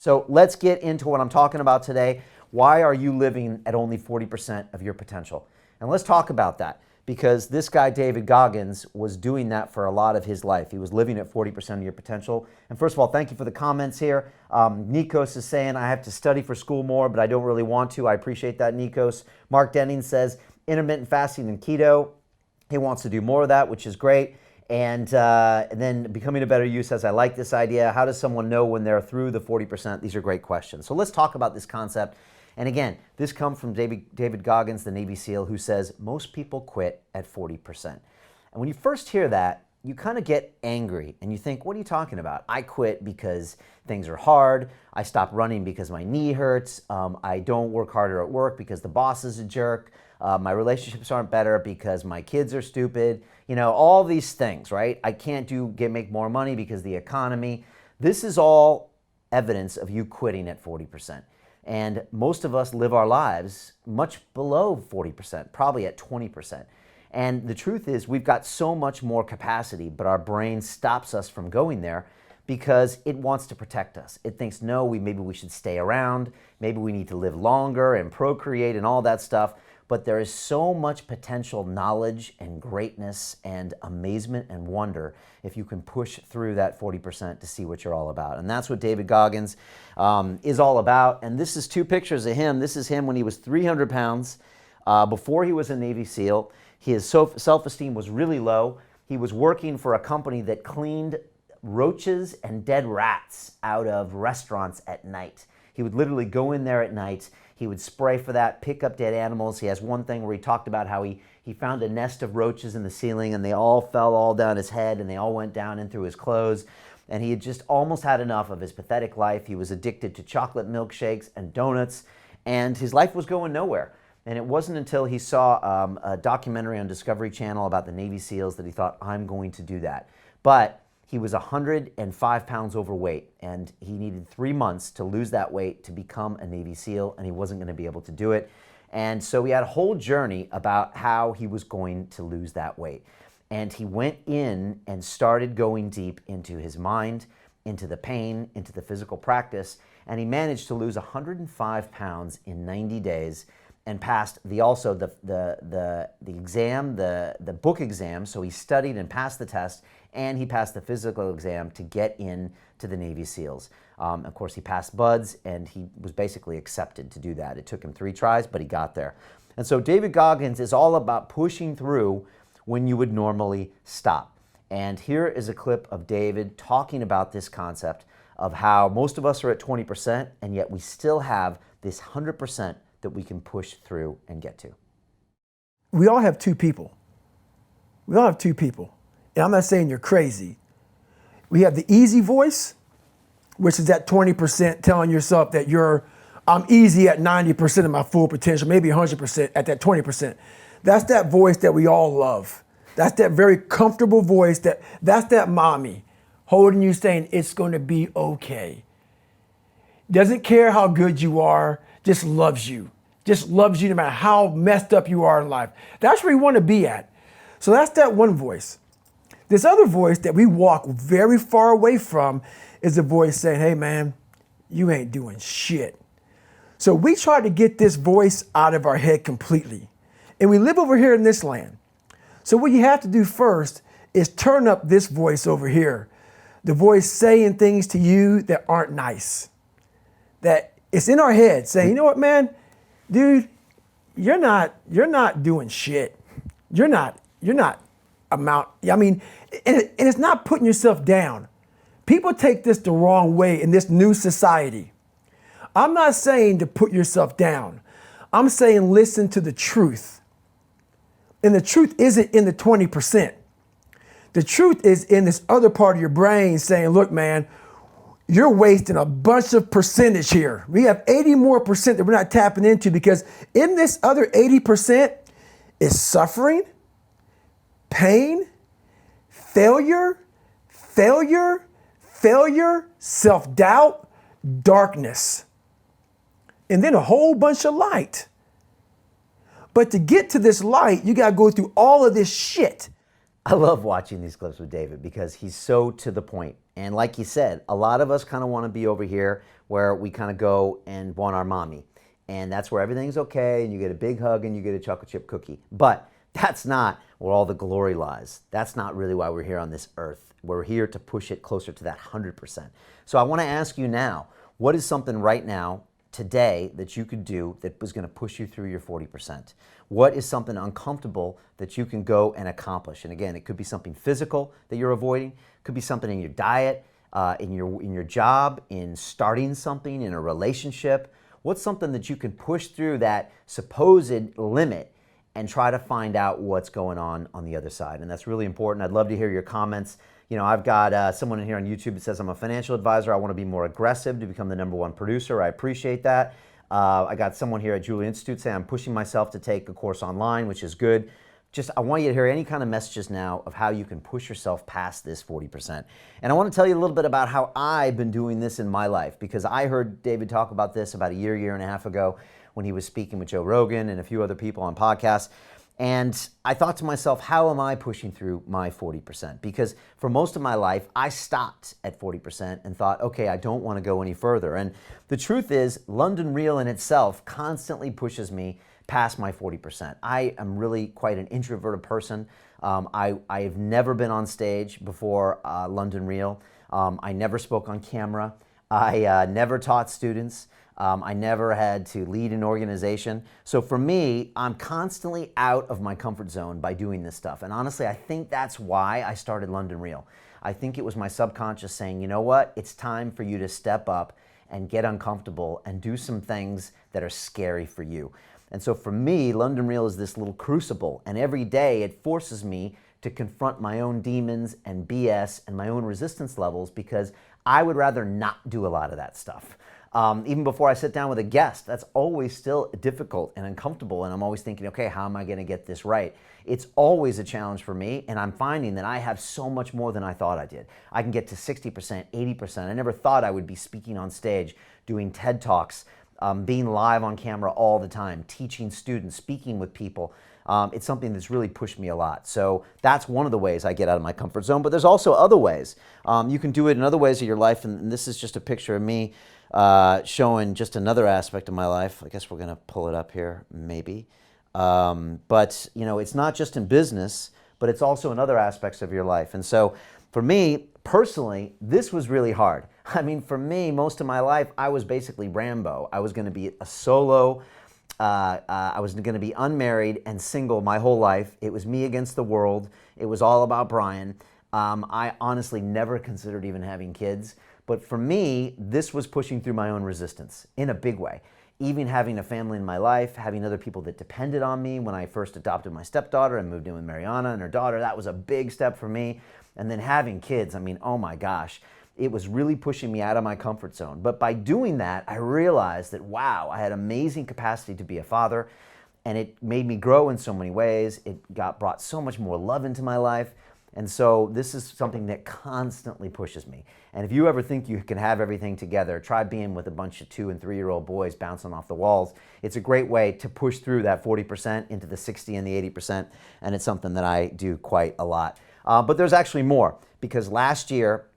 So let's get into what I'm talking about today. Why are you living at only 40% of your potential? And let's talk about that, because this guy, David Goggins, was doing that for a lot of his life. He was living at 40% of your potential. And first of all, thank you for the comments here. Nikos is saying, I have to study for school more, but I don't really want to. I appreciate that, Nikos. Mark Denning says, intermittent fasting and keto. He wants to do more of that, which is great. And then becoming a better you says, I like this idea. How does someone know when they're through the 40%? These are great questions. So let's talk about this concept. And again, this comes from David Goggins, the Navy SEAL, who says most people quit at 40%. And when you first hear that, you kind of get angry and you think, what are you talking about? I quit because things are hard. I stopped running because my knee hurts. I don't work harder at work because the boss is a jerk. My relationships aren't better because my kids are stupid. You know, all these things, right? I can't make more money because the economy. This is all evidence of you quitting at 40%. And most of us live our lives much below 40%, probably at 20%. And the truth is we've got so much more capacity, but our brain stops us from going there because it wants to protect us. It thinks, no, maybe we should stay around. Maybe we need to live longer and procreate and all that stuff. But there is so much potential knowledge and greatness and amazement and wonder if you can push through that 40% to see what you're all about. And that's what David Goggins is all about. And this is two pictures of him. This is him when he was 300 pounds, before he was a Navy SEAL. His self-esteem was really low. He was working for a company that cleaned roaches and dead rats out of restaurants at night. He would literally go in there at night. He would spray for that, pick up dead animals. He has one thing where he talked about how he found a nest of roaches in the ceiling and they all fell all down his head and they all went down in through his clothes. And he had just almost had enough of his pathetic life. He was addicted to chocolate milkshakes and donuts, and his life was going nowhere. And it wasn't until he saw a documentary on Discovery Channel about the Navy SEALs that he thought, I'm going to do that. But he was 105 pounds overweight, and he needed 3 months to lose that weight to become a Navy SEAL, and he wasn't going to be able to do it. And so he had a whole journey about how he was going to lose that weight. And he went in and started going deep into his mind, into the pain, into the physical practice, and he managed to lose 105 pounds in 90 days and passed the exam, the book exam. So he studied and passed the test, and he passed the physical exam to get in to the Navy SEALs. Of course, he passed BUD/S, and he was basically accepted to do that. It took him 3 tries, but he got there. And so David Goggins is all about pushing through when you would normally stop. And here is a clip of David talking about this concept of how most of us are at 20%, and yet we still have this 100% that we can push through and get to. We all have two people. We all have two people. And I'm not saying you're crazy. We have the easy voice, which is that 20% telling yourself that I'm easy at 90% of my full potential, maybe 100% at that 20%. That's that voice that we all love. That's that very comfortable voice, that's that mommy holding you saying it's going to be okay. Doesn't care how good you are, just loves you. Just loves you no matter how messed up you are in life. That's where you want to be at. So that's that one voice. This other voice that we walk very far away from is a voice saying, hey man, you ain't doing shit. So we try to get this voice out of our head completely. And we live over here in this land. So what you have to do first is turn up this voice over here. The voice saying things to you that aren't nice. That it's in our head saying, you know what, man, dude, you're not doing shit. You're not and it's not putting yourself down. People take this the wrong way in this new society. I'm not saying to put yourself down. I'm saying listen to the truth. And the truth isn't in the 20%. The truth is in this other part of your brain saying, look, man, you're wasting a bunch of percentage here. We have 80 more percent that we're not tapping into, because in this other 80% is suffering, pain, failure, self-doubt, darkness, and then a whole bunch of light. But to get to this light, you got to go through all of this shit. I love watching these clips with David because he's so to the point. And like he said, a lot of us kind of want to be over here where we kind of go and want our mommy. And that's where everything's okay, and you get a big hug and you get a chocolate chip cookie. But that's not where all the glory lies. That's not really why we're here on this earth. We're here to push it closer to that 100%. So I want to ask you now, what is something right now, today, that you could do that was going to push you through your 40%? What is something uncomfortable that you can go and accomplish? And again, it could be something physical that you're avoiding. It could be something in your diet, in your job, in starting something, in a relationship. What's something that you can push through that supposed limit and try to find out what's going on the other side? And that's really important. I'd love to hear your comments. You know, I've got someone in here on YouTube that says, I'm a financial advisor. I want to be more aggressive to become the #1 producer. I appreciate that. I got someone here at Julia Institute saying, I'm pushing myself to take a course online, which is good. Just, I want you to hear any kind of messages now of how you can push yourself past this 40%. And I want to tell you a little bit about how I've been doing this in my life, because I heard David talk about this about a year and a half ago when he was speaking with Joe Rogan and a few other people on podcasts. And I thought to myself, how am I pushing through my 40%? Because for most of my life, I stopped at 40% and thought, okay, I don't want to go any further. And the truth is, London Real in itself constantly pushes me past my 40%. I am really quite an introverted person. I've never been on stage before London Real. I never spoke on camera. I never taught students. I never had to lead an organization. So for me, I'm constantly out of my comfort zone by doing this stuff. And honestly, I think that's why I started London Real. I think it was my subconscious saying, you know what? It's time for you to step up and get uncomfortable and do some things that are scary for you. And so for me, London Real is this little crucible, and every day it forces me to confront my own demons and BS and my own resistance levels, because I would rather not do a lot of that stuff. Even before I sit down with a guest, that's always still difficult and uncomfortable, and I'm always thinking, okay, how am I going to get this right? It's always a challenge for me, and I'm finding that I have so much more than I thought I did. I can get to 60%, 80%. I never thought I would be speaking on stage, doing TED Talks, being live on camera all the time, teaching students, speaking with people. It's something that's really pushed me a lot. So that's one of the ways I get out of my comfort zone, but there's also other ways. You can do it in other ways of your life, and this is just a picture of me showing just another aspect of my life. I guess we're going to pull it up here, maybe. But, you know, it's not just in business, but it's also in other aspects of your life. And so for me, personally, this was really hard. I mean, for me, most of my life, I was basically Rambo. I was going to be a solo. I was going to be unmarried and single my whole life. It was me against the world. It was all about Brian. I honestly never considered even having kids. But for me, this was pushing through my own resistance in a big way. Even having a family in my life, having other people that depended on me. When I first adopted my stepdaughter and moved in with Mariana and her daughter, that was a big step for me. And then having kids, I mean, oh my gosh, it was really pushing me out of my comfort zone. But by doing that, I realized that, wow, I had amazing capacity to be a father, and it made me grow in so many ways. It brought so much more love into my life. And so this is something that constantly pushes me. And if you ever think you can have everything together, try being with a bunch of 2- and 3-year-old boys bouncing off the walls. It's a great way to push through that 40% into the 60 and the 80%, and it's something that I do quite a lot. But there's actually more, because last year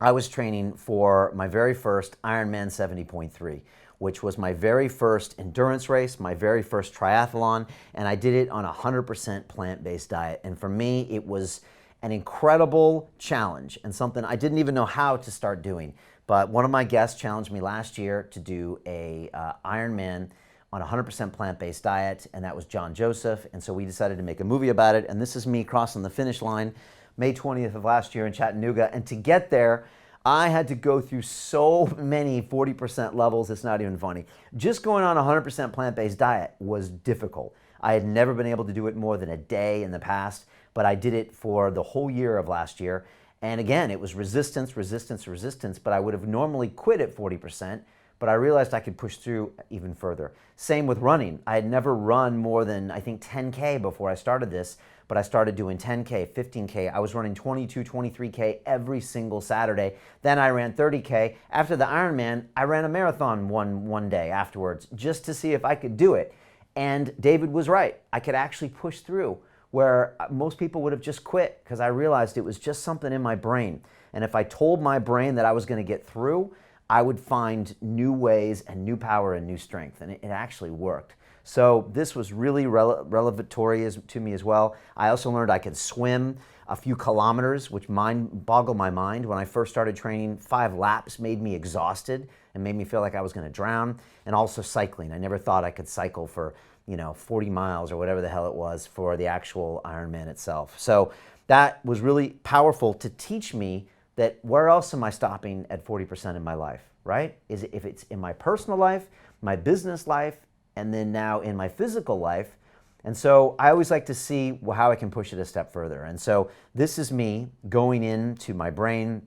I was training for my very first Ironman 70.3, which was my very first endurance race, my very first triathlon, and I did it on a 100% plant-based diet. And for me, it was an incredible challenge and something I didn't even know how to start doing. But one of my guests challenged me last year to do a Ironman on a 100% plant-based diet, and that was John Joseph. And so we decided to make a movie about it. And this is me crossing the finish line May 20th of last year in Chattanooga. And to get there, I had to go through so many 40% levels, it's not even funny. Just going on a 100% plant-based diet was difficult. I had never been able to do it more than a day in the past, but I did it for the whole year of last year. And again, it was resistance, resistance, resistance, but I would have normally quit at 40%, but I realized I could push through even further. Same with running. I had never run more than, I think, 10K before I started this, but I started doing 10K, 15K. I was running 22, 23K every single Saturday. Then I ran 30K. After the Ironman, I ran a marathon one day afterwards just to see if I could do it. And David was right. I could actually push through where most people would have just quit, because I realized it was just something in my brain. And if I told my brain that I was going to get through, I would find new ways and new power and new strength, and it actually worked. So this was really revelatory to me as well. I also learned I could swim a few kilometers, which boggled my mind. When I first started training, 5 laps made me exhausted and made me feel like I was going to drown. And also cycling. I never thought I could cycle for 40 miles or whatever the hell it was for the actual Ironman itself. So that was really powerful to teach me that where else am I stopping at 40% in my life, right? If it's in my personal life, my business life, and then now in my physical life. And so I always like to see how I can push it a step further. And so this is me going into my brain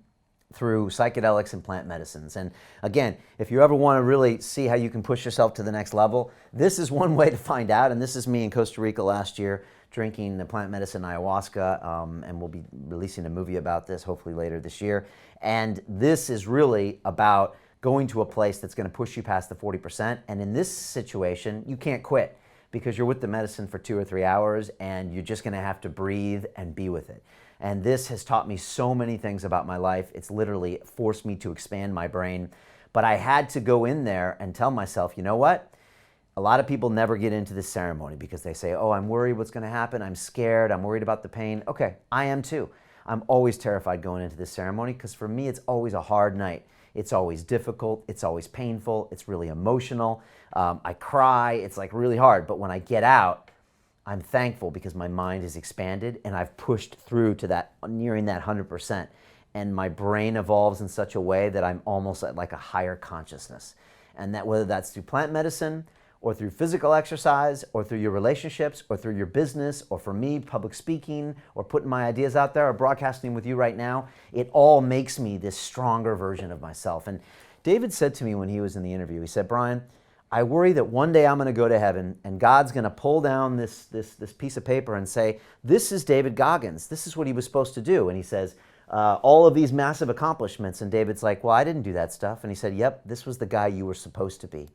through psychedelics and plant medicines. And again, if you ever want to really see how you can push yourself to the next level, this is one way to find out. And this is me in Costa Rica last year drinking the plant medicine ayahuasca, and we'll be releasing a movie about this hopefully later this year. And this is really about going to a place that's going to push you past the 40%. And in this situation, you can't quit because you're with the medicine for 2 or 3 hours and you're just going to have to breathe and be with it. And this has taught me so many things about my life. It's literally forced me to expand my brain. But I had to go in there and tell myself, you know what? A lot of people never get into this ceremony because they say, oh, I'm worried what's going to happen. I'm scared. I'm worried about the pain. Okay, I am too. I'm always terrified going into this ceremony because for me, it's always a hard night. It's always difficult. It's always painful. It's really emotional. I cry. It's like really hard. But when I get out, I'm thankful because my mind is expanded and I've pushed through to that, nearing that 100%. And my brain evolves in such a way that I'm almost at like a higher consciousness. And that whether that's through plant medicine or through physical exercise or through your relationships or through your business or for me, public speaking or putting my ideas out there or broadcasting with you right now, it all makes me this stronger version of myself. And David said to me when he was in the interview, he said, Brian, I worry that one day I'm going to go to heaven and God's going to pull down this piece of paper and say, this is David Goggins. This is what he was supposed to do. And he says, all of these massive accomplishments. And David's like, well, I didn't do that stuff. And he said, yep, this was the guy you were supposed to be.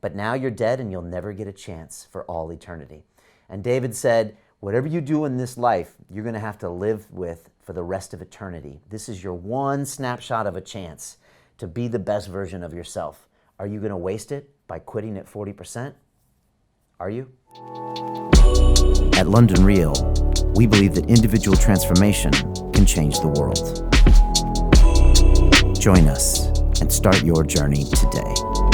But now you're dead and you'll never get a chance for all eternity. And David said, whatever you do in this life, you're going to have to live with for the rest of eternity. This is your one snapshot of a chance to be the best version of yourself. Are you going to waste it by quitting at 40%? Are you? At London Real, we believe that individual transformation can change the world. Join us and start your journey today.